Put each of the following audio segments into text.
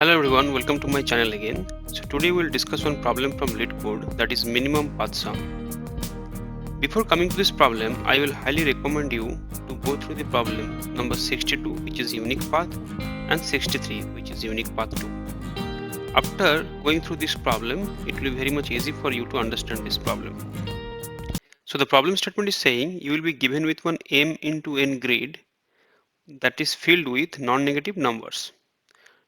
Hello everyone, welcome to my channel again. So today we'll discuss one problem from LeetCode, that is minimum path sum. Before coming to this problem, I will highly recommend you to go through the problem number 62, which is unique path, and 63, which is unique path 2. After going through this problem, it will be very much easy for you to understand this problem. So the problem statement is saying you will be given with one m into n grid that is filled with non-negative numbers.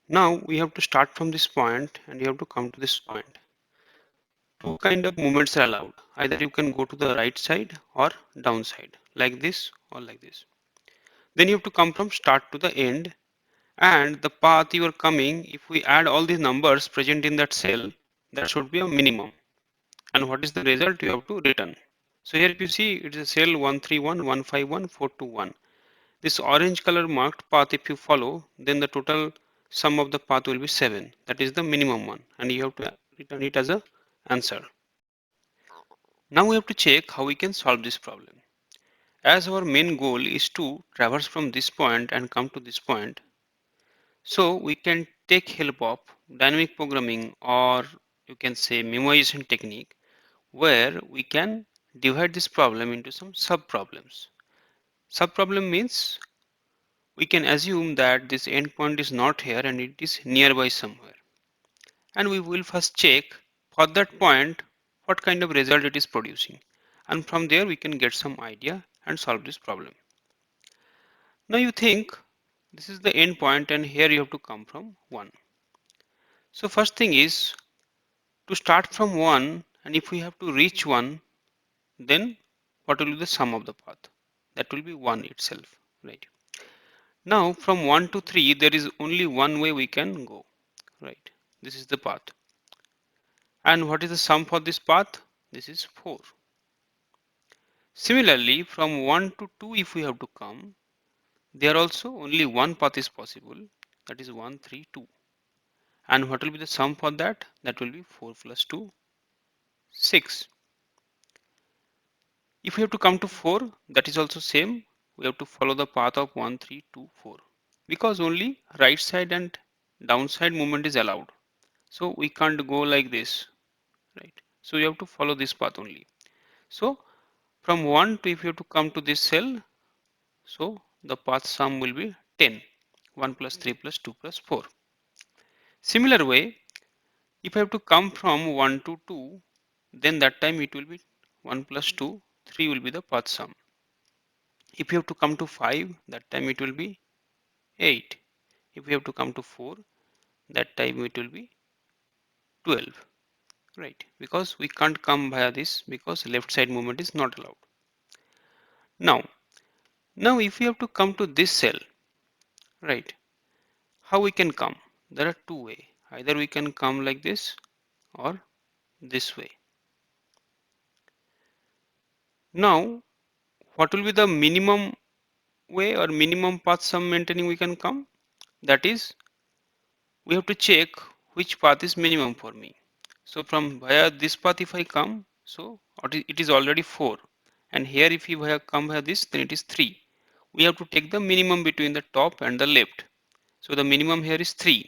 Now we have to start from this point and you have to come to this point. Two kind of movements are allowed. Either you can go to the right side or down side, like this or like this. Then you have to come from start to the end, and the path you are coming, if we add all these numbers present in that cell, that should be a minimum. And what is the result you have to return? So here if you see, it is a cell 131, 151, 421. This orange color marked path, if you follow, then the total sum of the path will be 7. That is the minimum one, and you have to return it as a answer. Now we have to check how we can solve this problem. As our main goal is to traverse from this point and come to this point, so we can take help of dynamic programming, or you can say memoization technique, where we can divide this problem into some sub problems. Sub problem means we can assume that this endpoint is not here and it is nearby somewhere. And we will first check for that point what kind of result it is producing. And from there we can get some idea and solve this problem. Now you think this is the end point and here you have to come from 1. So first thing is to start from 1, and if we have to reach 1, then what will be the sum of the path? That will be 1 itself, right? Now from 1 to 3 there is only one way we can go, right? This is the path. And what is the sum for this path? This is 4. Similarly, from 1 to 2 if we have to come, there also only one path is possible, that is 1, 3, 2. And what will be the sum for that? That will be 4 plus 2, 6. If we have to come to 4, that is also same. We have to follow the path of 1, 3, 2, 4. Because only right side and downside movement is allowed. So we can't go like this, right? So you have to follow this path only. So from 1 to if you have to come to this cell, so the path sum will be 10. 1 plus 3 plus 2 plus 4. Similar way, if I have to come from 1 to 2, then that time it will be 1 plus 2, 3 will be the path sum. If you have to come to 5, that time it will be 8. If you have to come to 4, that time it will be 12. Right, because we can't come via this because left side movement is not allowed. Now, if we have to come to this cell, right, how we can come? There are two ways. Either we can come like this or this way. Now, what will be the minimum way or minimum path sum maintaining we can come? That is, we have to check which path is minimum for me. So from via this path if I come, so it is already 4, and here if you come via this, then it is 3. We have to take the minimum between the top and the left. So the minimum here is 3.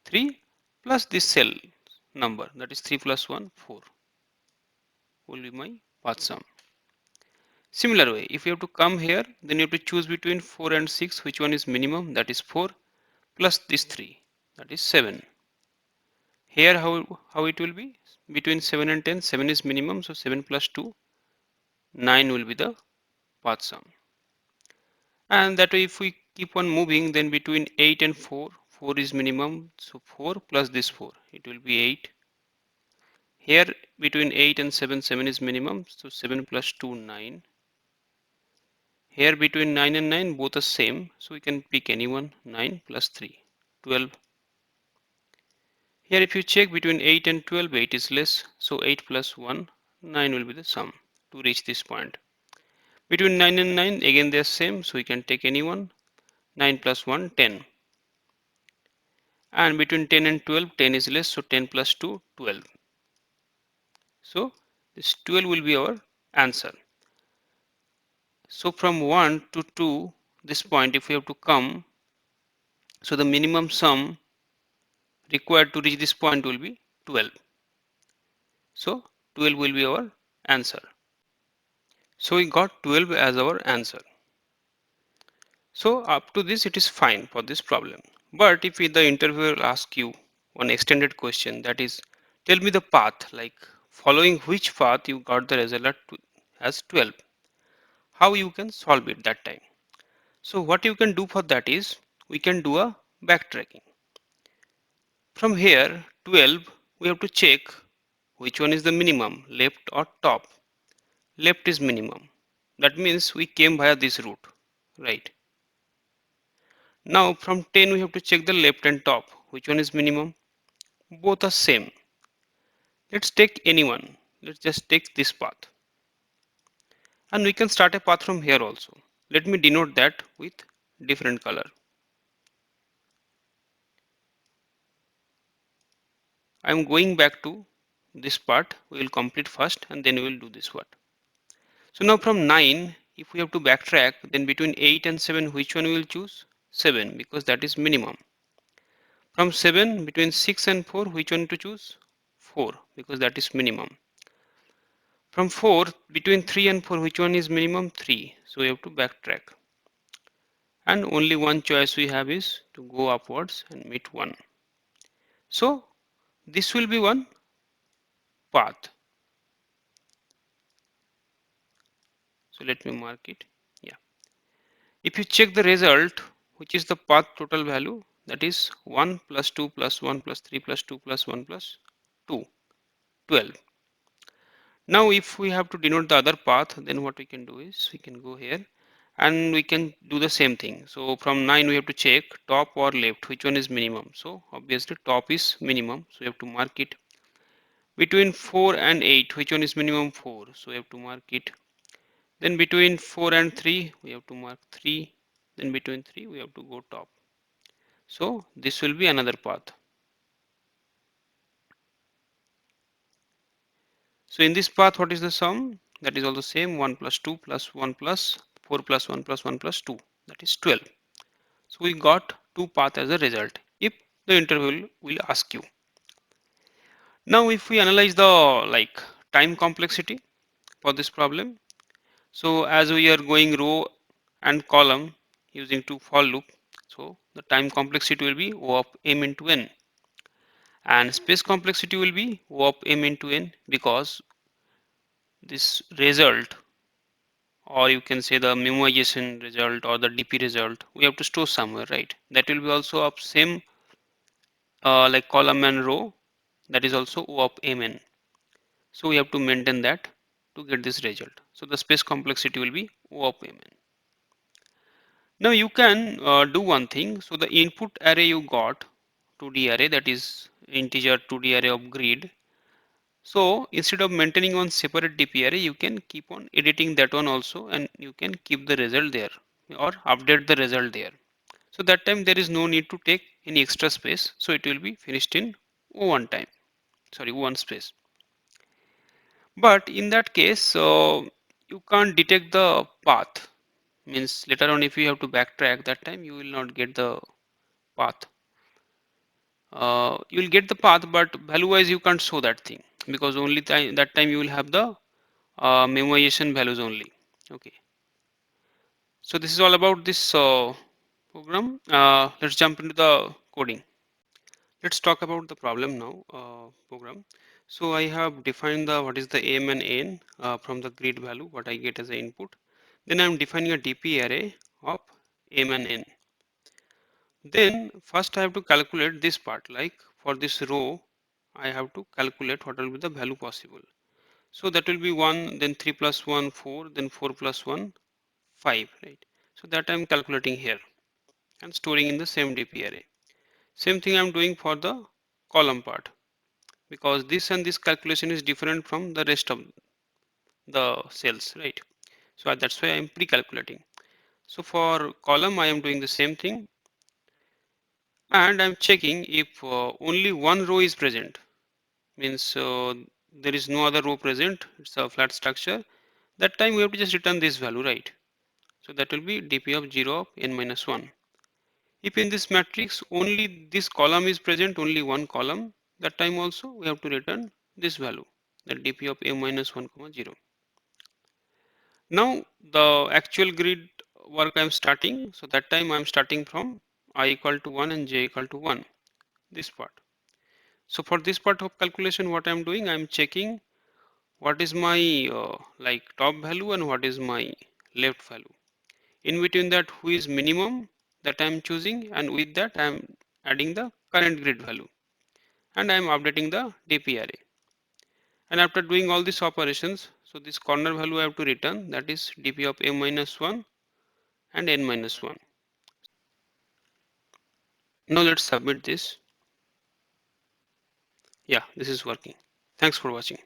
3 plus this cell number, that is 3 plus 1, 4 will be my path sum. Similar way, if you have to come here, then you have to choose between 4 and 6, which one is minimum, that is 4, plus this 3, that is 7. Here how it will be? Between 7 and 10, 7 is minimum, so 7 plus 2, 9 will be the path sum. And that way if we keep on moving, then between 8 and 4, 4 is minimum, so 4 plus this 4, it will be 8. Here between 8 and 7, 7 is minimum, so 7 plus 2, 9. Here between 9 and 9, both are same, so we can pick any one. 9 plus 3, 12. Here if you check between 8 and 12, 8 is less, so 8 plus 1, 9 will be the sum to reach this point. Between 9 and 9, again they are same, so we can take any one. 9 plus 1, 10. And between 10 and 12, 10 is less, so 10 plus 2, 12. So this 12 will be our answer. So from 1 to 2, this point if we have to come, so the minimum sum required to reach this point will be 12. So 12 will be our answer. So we got 12 as our answer. So up to this it is fine for this problem. But if the interviewer asks you one extended question, that is, tell me the path, like following which path you got the result as 12, how you can solve it that time. So what you can do for that is, we can do a backtracking. From here 12 we have to check which one is the minimum, left or top. Left is minimum. That means we came via this route, right? Now from 10 we have to check the left and top. Which one is minimum? Both are same. Let's take anyone. Let's just take this path. And we can start a path from here also. Let me denote that with different color. I am going back to this part. We will complete first and then we will do this one. So now from 9, if we have to backtrack, then between 8 and 7, which one we will choose? 7, because that is minimum. From 7, between 6 and 4, which one to choose? 4, because that is minimum. From 4, between 3 and 4, which one is minimum? 3. So we have to backtrack. And only one choice we have is to go upwards and meet 1. So this will be one path. So let me mark it. Yeah. If you check the result, which is the path total value, that is 1 plus 2 plus 1 plus 3 plus 2 plus 1 plus 2, 12. Now if we have to denote the other path, then what we can do is we can go here and we can do the same thing. So from 9 we have to check top or left, which one is minimum. So obviously top is minimum, so we have to mark it. Between 4 and 8, which one is minimum? 4, so we have to mark it. Then between 4 and 3 we have to mark 3. Then between 3 we have to go top. So this will be another path. So in this path, what is the sum? That is also same, 1 plus 2 plus 1 plus 4 plus 1 plus 1 plus 2, that is 12. So we got two paths as a result if the interview will ask you. Now if we analyze the time complexity for this problem, so as we are going row and column using two for loop, so the time complexity will be O of m into n, and space complexity will be O of m into n, because this result, or you can say the memoization result or the DP result, we have to store somewhere, right? That will be also of same like column and row, that is also O of mn. So we have to maintain that to get this result. So the space complexity will be O of mn. Now you can do one thing. So the input array you got, 2D array, that is integer 2D array of grid. So instead of maintaining one separate DP array, you can keep on editing that one also, and you can keep the result there or update the result there. So that time there is no need to take any extra space. So it will be finished in O1 time, sorry, O1 space. But in that case, you can't detect the path. Means later on, if you have to backtrack, that time you will not get the path. You will get the path, but value wise you can't show that thing, because only that time you will have the memoization values only. Okay. So this is all about this program. Let's jump into the coding. Let's talk about the problem now. Program. So I have defined the what is the m and n from the grid value, what I get as an input. Then I am defining a DP array of m and n. Then first I have to calculate this part, like for this row I have to calculate what will be the value possible. So that will be 1, then 3 plus 1 4, then 4 plus 1 5, right? So that I am calculating here and storing in the same DP array. Same thing I am doing for the column part, because this and this calculation is different from the rest of the cells, right? So that's why I am pre-calculating. So for column I am doing the same thing, and I am checking if only one row is present, means there is no other row present, it's a flat structure. That time we have to just return this value, right? So that will be dp of 0 of n minus 1. If in this matrix only this column is present, only one column, that time also we have to return this value, that dp of m minus 1 comma 0. Now the actual grid work I am starting, so that time I am starting from I equal to 1 and j equal to 1, this part. So for this part of calculation, what I am doing, I am checking what is my like top value and what is my left value. In between that, who is minimum that I am choosing, and with that I am adding the current grid value, and I am updating the DP array. And after doing all these operations, so this corner value I have to return, that is DP of m minus 1 and n minus 1. Now let's submit this. Yeah, this is working. Thanks for watching.